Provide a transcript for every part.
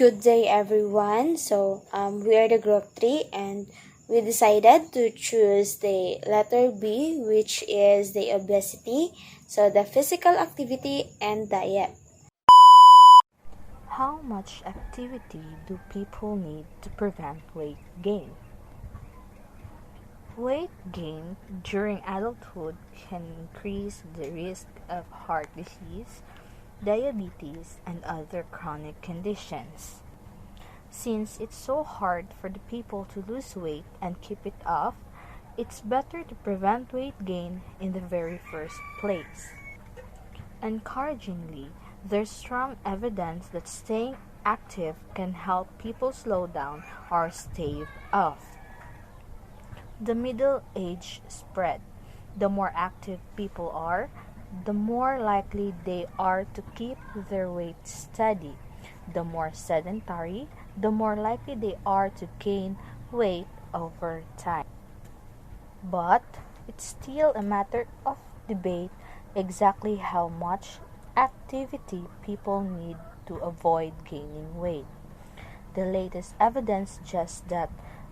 Good day, everyone. We are the group 3, and we decided to choose the letter B, which is the obesity, so the physical activity and diet. How much activity do people need to prevent weight gain? Weight gain during adulthood can increase the risk of heart disease, diabetes, and other chronic conditions. Since it's so hard for the people to lose weight and keep it off, it's better to prevent weight gain in the very first place. Encouragingly, there's strong evidence that staying active can help people slow down or stave off the middle age spread. The more active people are, the more likely they are to keep their weight steady. The more sedentary, the more likely they are to gain weight over time. But it's still a matter of debate exactly how much activity people need to avoid gaining weight. The latest evidence suggests that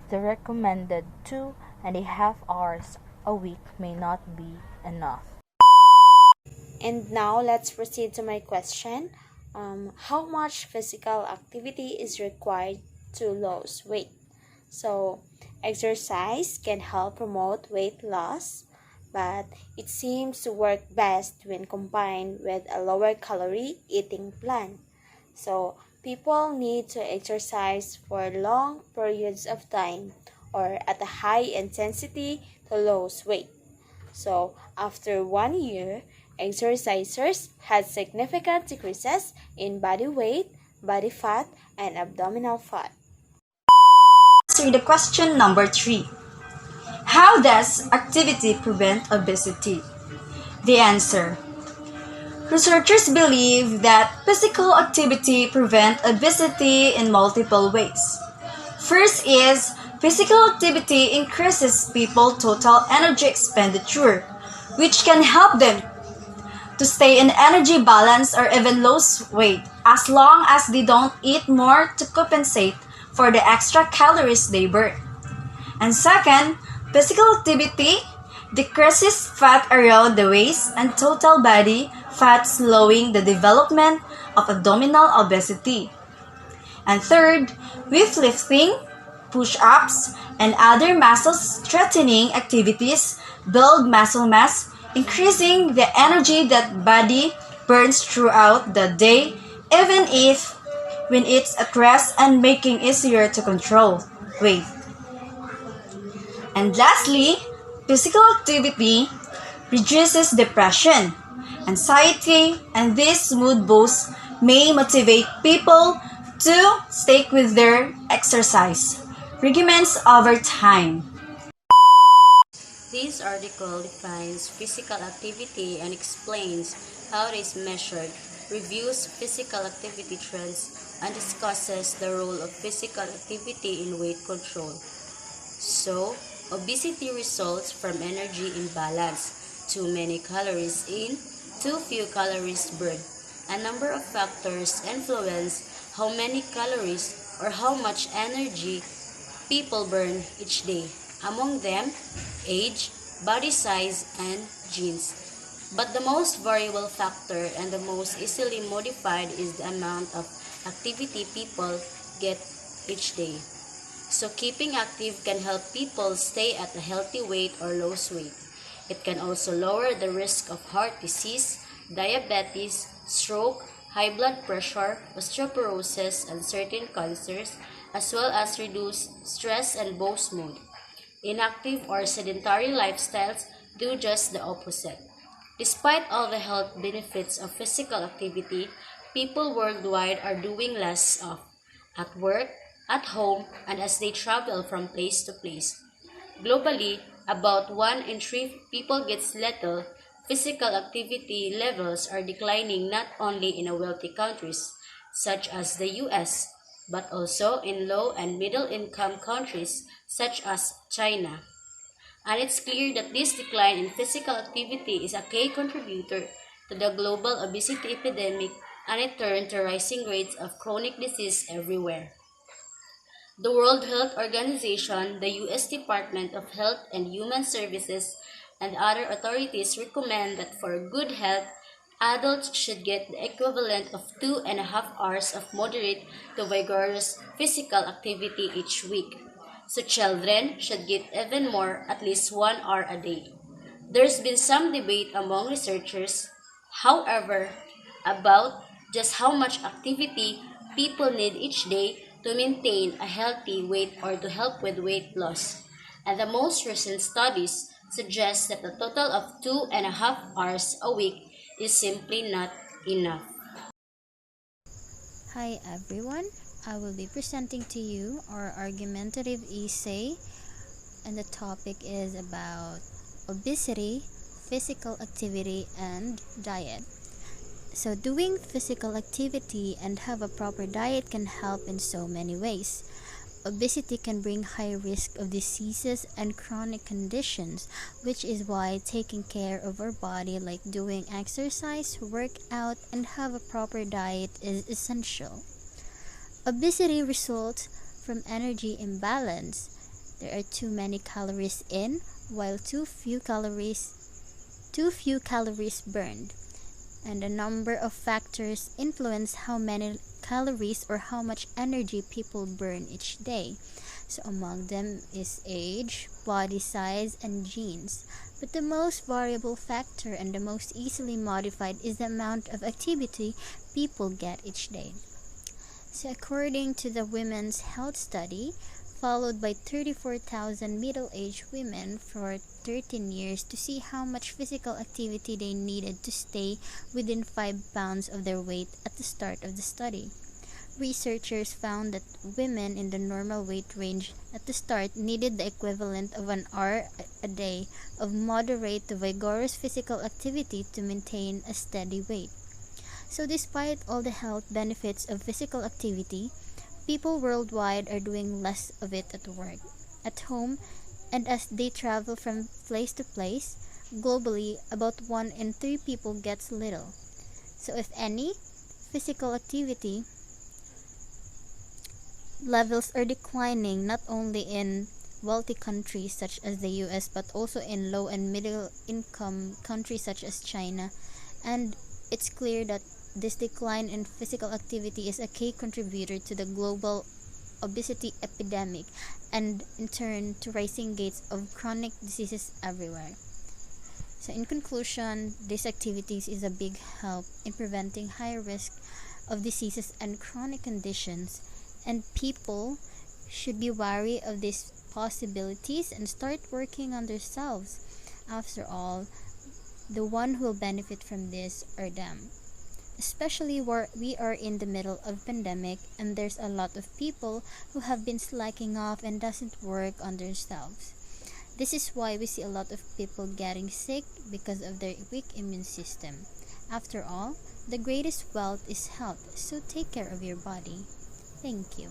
the recommended 2.5 hours a week may not be enough. And now let's proceed to my question. How much physical activity is required to lose weight? So, exercise can help promote weight loss, but it seems to work best when combined with a lower calorie eating plan. So, people need to exercise for long periods of time or at a high intensity to lose weight. So, after 1 year, exercisers had significant decreases in body weight, body fat, and abdominal fat. Answer the question number 3. How does activity prevent obesity? The answer. Researchers believe that physical activity prevents obesity in multiple ways. First is physical activity increases people's total energy expenditure, which can help them to stay in energy balance or even lose weight as long as they don't eat more to compensate for the extra calories they burn. And second, physical activity decreases fat around the waist and total body fat, slowing the development of abdominal obesity. And third, weightlifting, push-ups, and other muscle-strengthening activities build muscle mass, increasing the energy that body burns throughout the day, even if when it's at rest, and making easier to control weight. And lastly, physical activity reduces depression, anxiety, and these mood boosts may motivate people to stick with their exercise regimens over time. This article defines physical activity and explains how it is measured, reviews physical activity trends, and discusses the role of physical activity in weight control. So, obesity results from energy imbalance, too many calories in, too few calories burned. A number of factors influence how many calories or how much energy people burn each day. Among them, age, body size, and genes. But the most variable factor and the most easily modified is the amount of activity people get each day. So keeping active can help people stay at a healthy weight or lose weight. It can also lower the risk of heart disease, diabetes, stroke, high blood pressure, osteoporosis, and certain cancers, as well as reduce stress and boost mood. Inactive or sedentary lifestyles do just the opposite. Despite all the health benefits of physical activity, people worldwide are doing less of at work, at home, and as they travel from place to place. Globally, about 1 in 3 people gets little. Physical activity levels are declining not only in wealthy countries, such as the US, but also in low and middle income countries, such as China. And it's clear that this decline in physical activity is a key contributor to the global obesity epidemic and in turn to rising rates of chronic disease everywhere. The World Health Organization, the U.S. Department of Health and Human Services, and other authorities recommend that for good health, adults should get the equivalent of 2.5 hours of moderate to vigorous physical activity each week. So children should get even more, at least 1 hour a day. There's been some debate among researchers, however, about just how much activity people need each day to maintain a healthy weight or to help with weight loss. And the most recent studies suggest that a total of 2.5 hours a week is simply not enough. Hi everyone, I will be presenting to you our argumentative essay, and the topic is about obesity, physical activity, and diet. So doing physical activity and have a proper diet can help in so many ways. Obesity can bring high risk of diseases and chronic conditions, which is why taking care of our body like doing exercise, work out, and have a proper diet is essential. Obesity results from energy imbalance. There are too many calories in, while too few calories burned. And a number of factors influence how many calories or how much energy people burn each day. So among them is age, body size, and genes. But the most variable factor and the most easily modified is the amount of activity people get each day. So according to the Women's Health Study, followed by 34,000 middle-aged women for 13 years to see how much physical activity they needed to stay within 5 pounds of their weight at the start of the study. Researchers found that women in the normal weight range at the start needed the equivalent of an hour a day of moderate to vigorous physical activity to maintain a steady weight. So despite all the health benefits of physical activity, people worldwide are doing less of it at work, at home, and as they travel from place to place. Globally, about 1 in 3 people gets little. So if any, physical activity levels are declining not only in wealthy countries such as the US but also in low and middle income countries such as China. And it's clear that this decline in physical activity is a key contributor to the global obesity epidemic and in turn to rising rates of chronic diseases everywhere. So in conclusion, these activities is a big help in preventing high risk of diseases and chronic conditions, and people should be wary of these possibilities and start working on themselves. After all, the one who will benefit from this are them. Especially where we are in the middle of pandemic and there's a lot of people who have been slacking off and doesn't work on themselves. This is why we see a lot of people getting sick because of their weak immune system. After all, the greatest wealth is health, so take care of your body. Thank you.